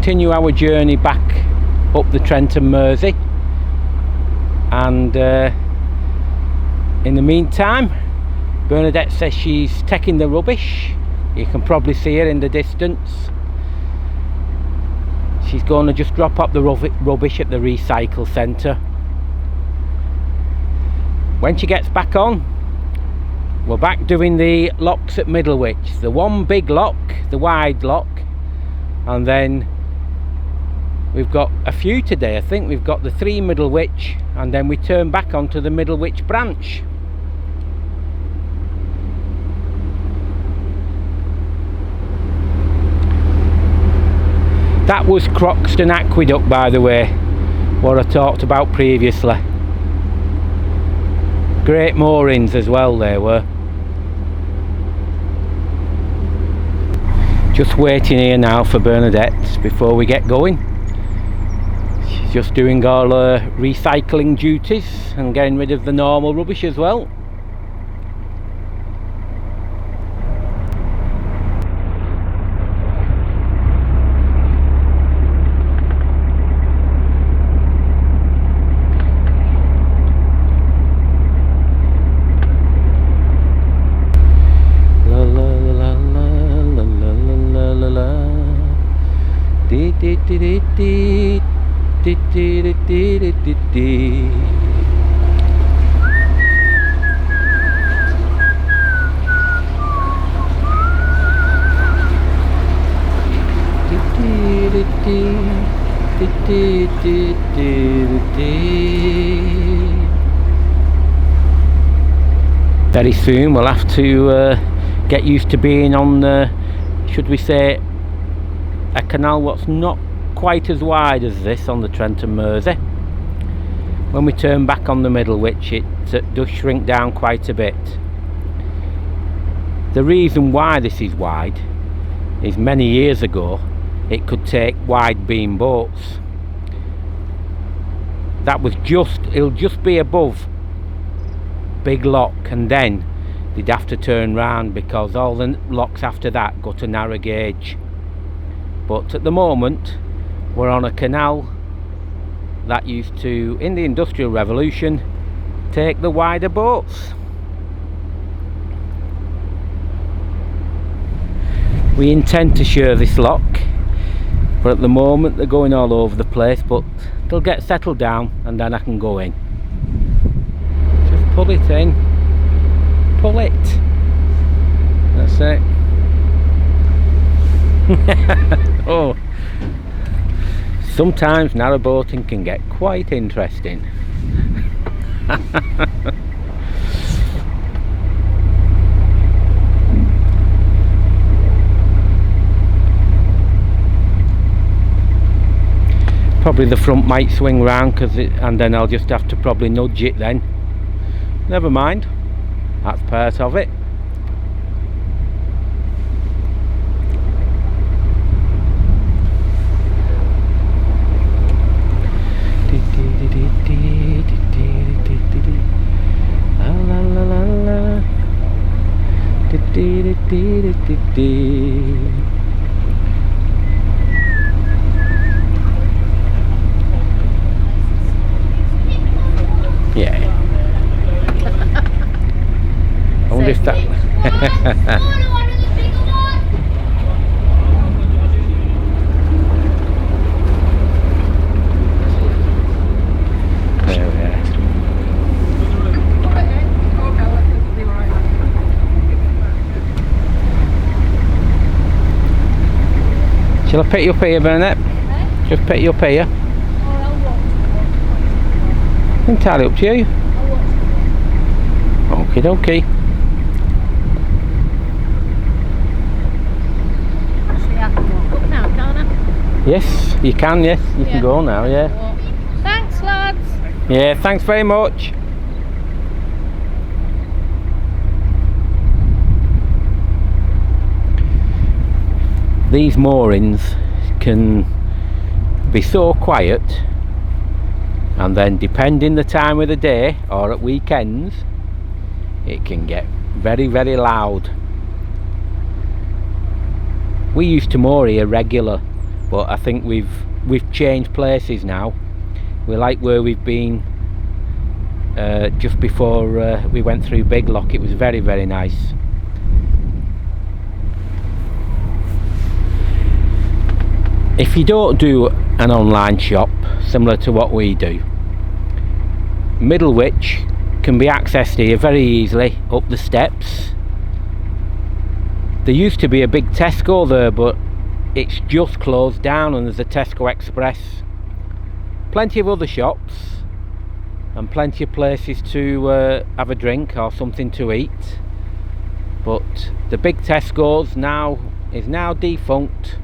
continue our journey back up the Trent Mersey, and in the meantime Bernadette says she's taking the rubbish. You can probably see her in the distance. She's going to just drop up the rubbish at the recycle centre. When she gets back on, we're back doing the locks at Middlewich. The one big lock, the wide lock, and then we've got a few today. I think we've got the 3 Middlewich, and then we turn back onto the Middlewich Branch. That was Croxton Aqueduct, by the way, what I talked about previously. Great moorings as well they were. Just waiting here now for Bernadette before we get going. She's just doing all her recycling duties and getting rid of the normal rubbish as well. Very soon we'll have to get used to being on, should we say, a canal what's not quite as wide as this on the Trent Mersey. When we turn back on the Middlewich, it does shrink down quite a bit. The reason why this is wide is many years ago it could take wide beam boats. That was it'll just be above big lock, and then they'd have to turn round because all the locks after that go to narrow gauge. But at the moment we're on a canal that used to, in the Industrial Revolution, take the wider boats. We intend to share this lock, but at the moment they're going all over the place, but they'll get settled down and then I can go in. Just pull it in, pull it, that's it. Oh, sometimes narrowboating can get quite interesting. Probably the front might swing round and then I'll just have to probably nudge it then. Never mind, that's part of it. Yeah. I wonder if that shall I pick you up here, Bernadette? Eh? Just pick you up here. Entirely up to you. Okie dokie. Actually, I can walk up now, can't I? Yes, you can, yes. You can go now, yeah. Thanks, lads. Yeah, thanks very much. These moorings can be so quiet, and then depending the time of the day or at weekends it can get very, very loud. We used to moor here regular but I think we've changed places now. We like where we've been just before we went through Big Lock. It was very, very nice. If you don't do an online shop similar to what we do, Middlewich can be accessed here very easily up the steps. There used to be a big Tesco there, but it's just closed down, and there's a Tesco Express. Plenty of other shops and plenty of places to have a drink or something to eat, but the big Tesco's is now defunct.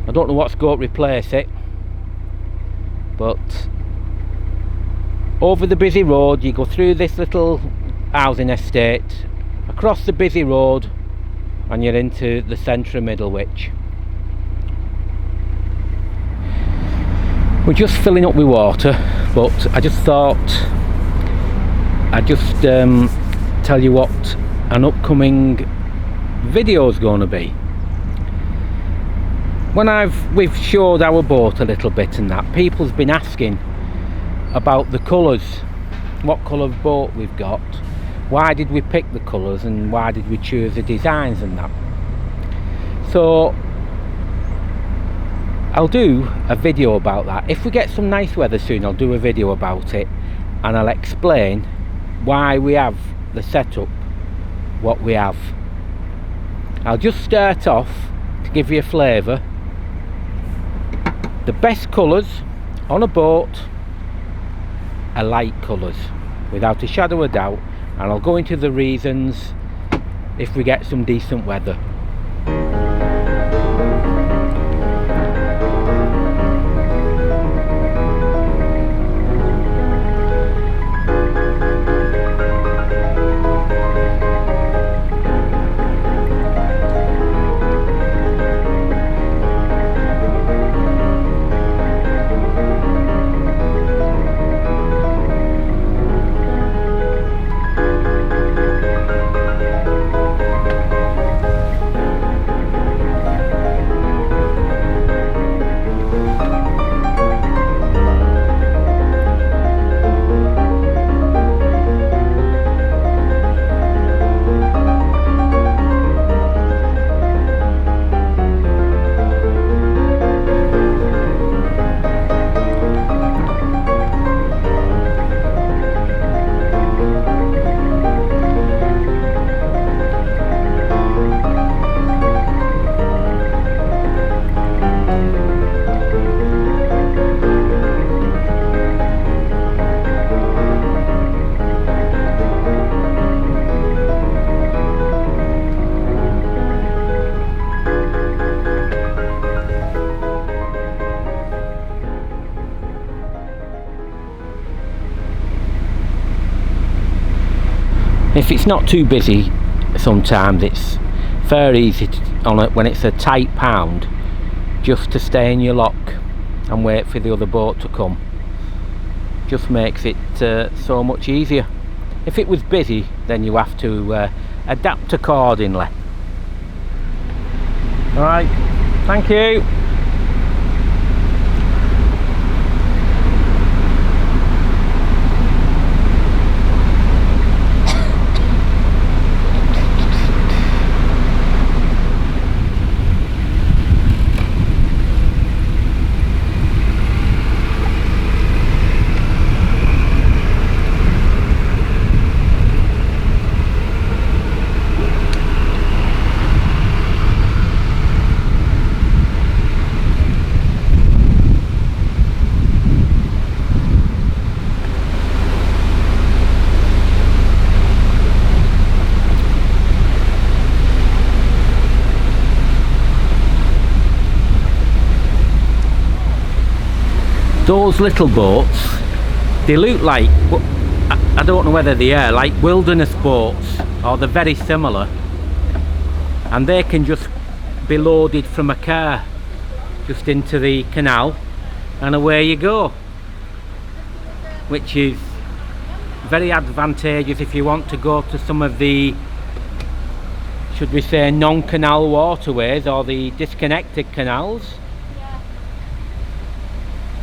I don't know what's going to replace it, but over the busy road you go through this little housing estate, across the busy road, and you're into the centre of Middlewich. We're just filling up with water, but I just thought I'd just tell you what an upcoming video is going to be. When we've showed our boat a little bit and that, people's been asking about the colours, what colour of boat we've got, why did we pick the colours, and why did we choose the designs and that. So I'll do a video about that. If we get some nice weather soon, I'll do a video about it, and I'll explain why we have the setup what we have. I'll just start off to give you a flavour. The best colours on a boat are light colours, without a shadow of doubt, and I'll go into the reasons if we get some decent weather. If it's not too busy, sometimes it's fair easy when it's a tight pound, just to stay in your lock and wait for the other boat to come. Just makes it so much easier. If it was busy, then you have to adapt accordingly. Alright, thank you. Those little boats, they look like, I don't know whether they are, like wilderness boats, or they're very similar, and they can just be loaded from a car just into the canal and away you go, which is very advantageous if you want to go to some of the, should we say, non-canal waterways or the disconnected canals.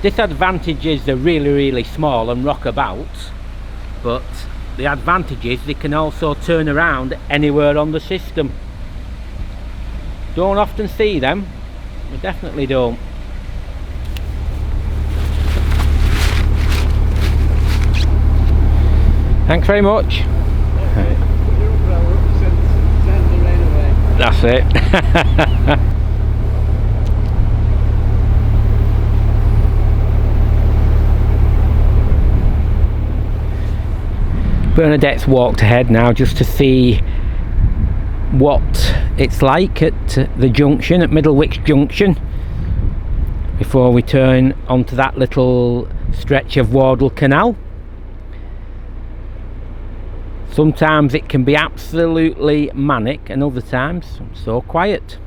Disadvantage is they're really small and rock about, but the advantage is they can also turn around anywhere on the system. Don't often see them, we definitely don't. Thanks very much. Okay. Put your umbrella up, send the rain away. That's it. Bernadette's walked ahead now just to see what it's like at the junction, at Middlewich Junction, before we turn onto that little stretch of Wardle Canal. Sometimes it can be absolutely manic and other times so quiet.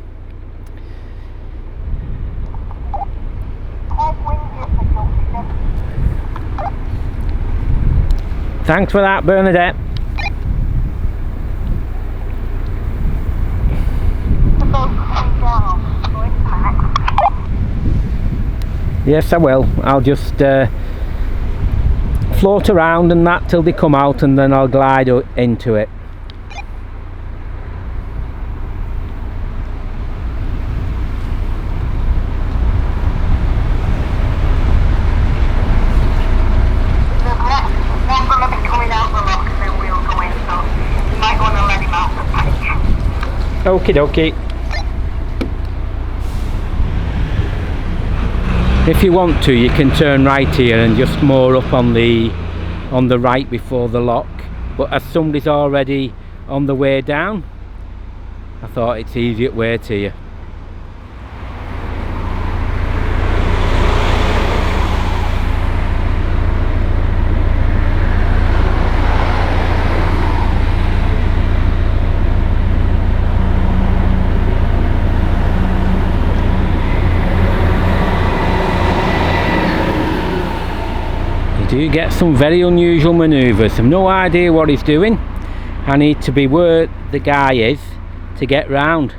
Thanks for that, Bernadette. Yes, I will. I'll just float around and that till they come out, and then I'll glide into it. Okie dokie. If you want to, you can turn right here and just moor up on the right before the lock, but as somebody's already on the way down, I thought it's easier to wait here. You get some very unusual manoeuvres. I've no idea what he's doing. I need to be where the guy is to get round.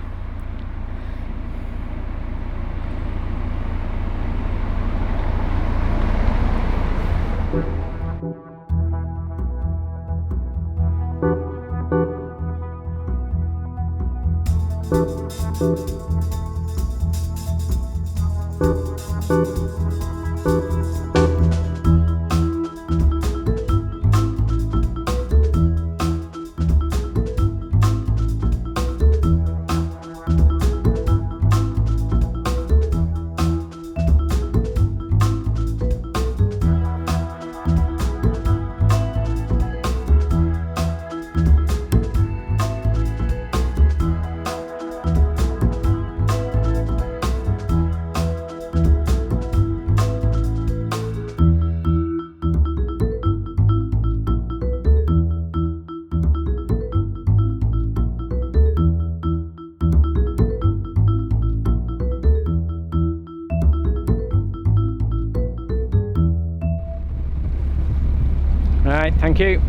Right, thank you.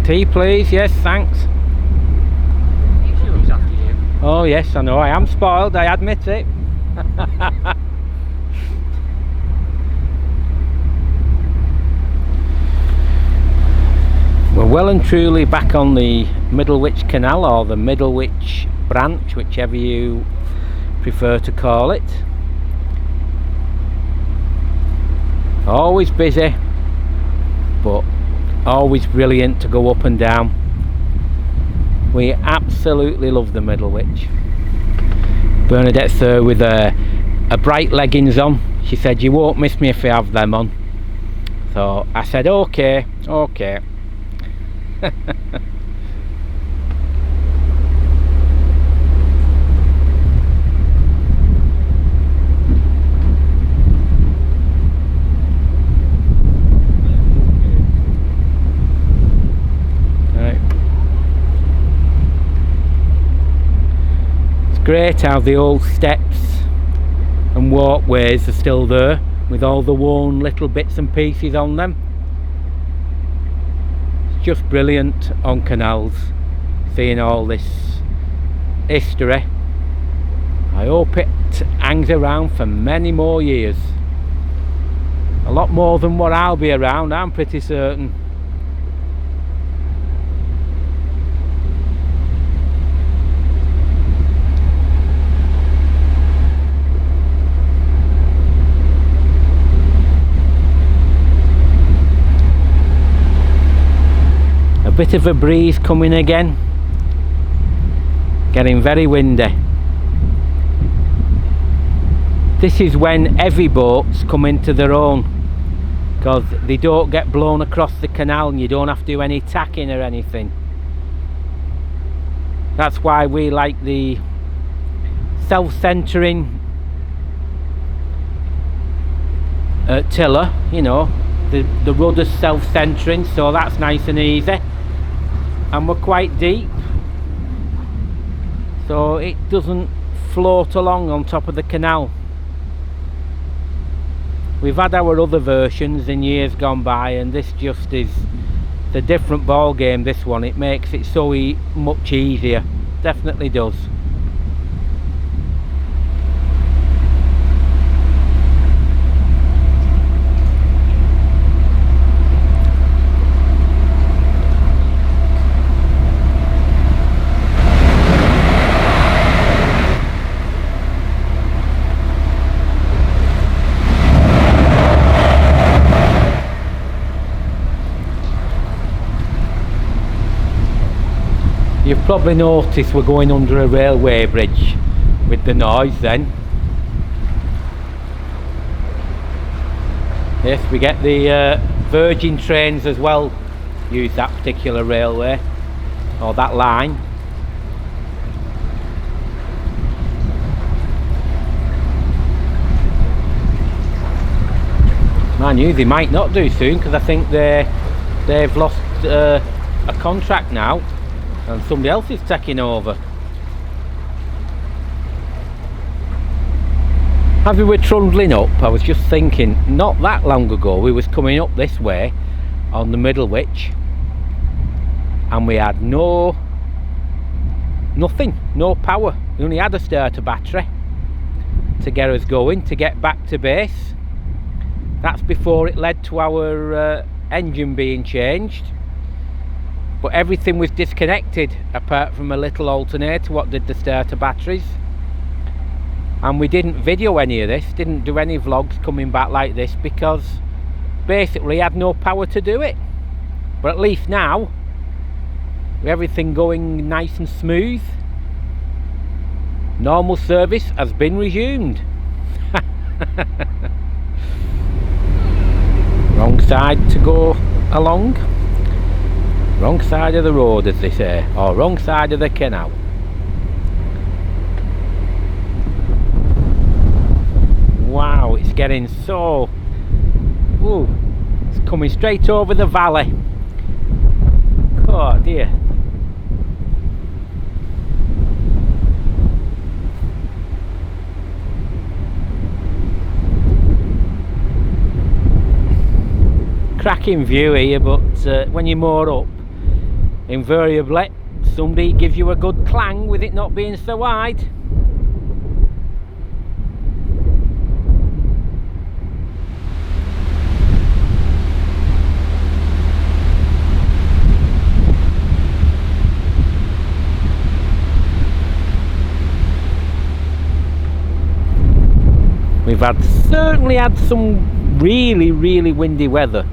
Tea please, yes, thanks. She looks after you. Oh yes, I know, I am spoiled, I admit it. We're well and truly back on the Middlewich Canal, or the Middlewich Branch, whichever you prefer to call it. Always busy, but always brilliant to go up and down. We absolutely love the Middlewich. Bernadette's there with a bright leggings on. She said, "You won't miss me if I have them on." So I said, okay. Great how the old steps and walkways are still there with all the worn little bits and pieces on them. It's just brilliant on canals, seeing all this history. I hope it hangs around for many more years. A lot more than what I'll be around, I'm pretty certain. A bit of a breeze coming again. Getting very windy. This is when heavy boats come into their own, because they don't get blown across the canal and you don't have to do any tacking or anything. That's why we like the self-centering tiller, you know, the rudder's self-centering, so that's nice and easy. And we're quite deep, so it doesn't float along on top of the canal. We've had our other versions in years gone by, and this just is the different ball game, this one. It makes it so much easier, definitely does. You've probably noticed we're going under a railway bridge with the noise then. Yes, we get the Virgin trains as well use that particular railway, or that line. Mind you, they might not do soon, because I think they've lost a contract now and somebody else is taking over. As we were trundling up, I was just thinking, not that long ago we was coming up this way on the Middlewich and we had nothing, no power. We only had a starter battery to get us going, to get back to base. That's before it led to our engine being changed. But everything was disconnected apart from a little alternator what did the starter batteries. And we didn't video any of this, didn't do any vlogs coming back like this, because basically had no power to do it. But at least now, with everything going nice and smooth, normal service has been resumed. Wrong side to go along. Wrong side of the road, as they say, or wrong side of the canal. Wow, it's getting so... Ooh, it's coming straight over the valley. Oh dear. Cracking view here, but when you moor up, invariably somebody gives you a good clang with it not being so wide. We've certainly had some really windy weather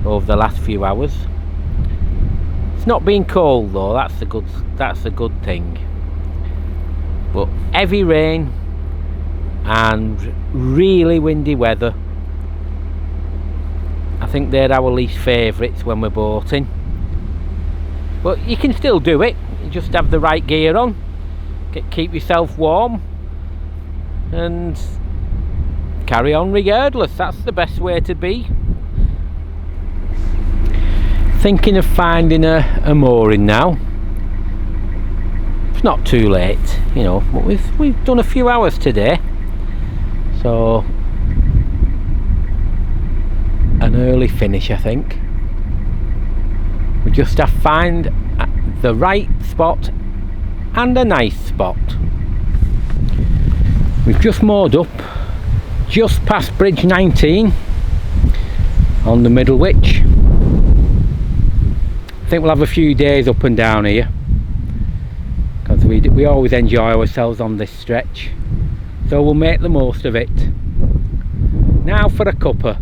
over the last few hours. It's not been cold though, that's a good thing. But heavy rain and really windy weather, I think they're our least favourites when we're boating. But you can still do it, you just have the right gear on, keep yourself warm and carry on regardless. That's the best way to be. Thinking of finding a mooring now. It's not too late, you know, but we've done a few hours today, so an early finish I think. We just have to find the right spot and a nice spot. We've just moored up just past bridge 19 on the Middlewich. I think we'll have a few days up and down here, because we always enjoy ourselves on this stretch, so we'll make the most of it. Now for a cuppa.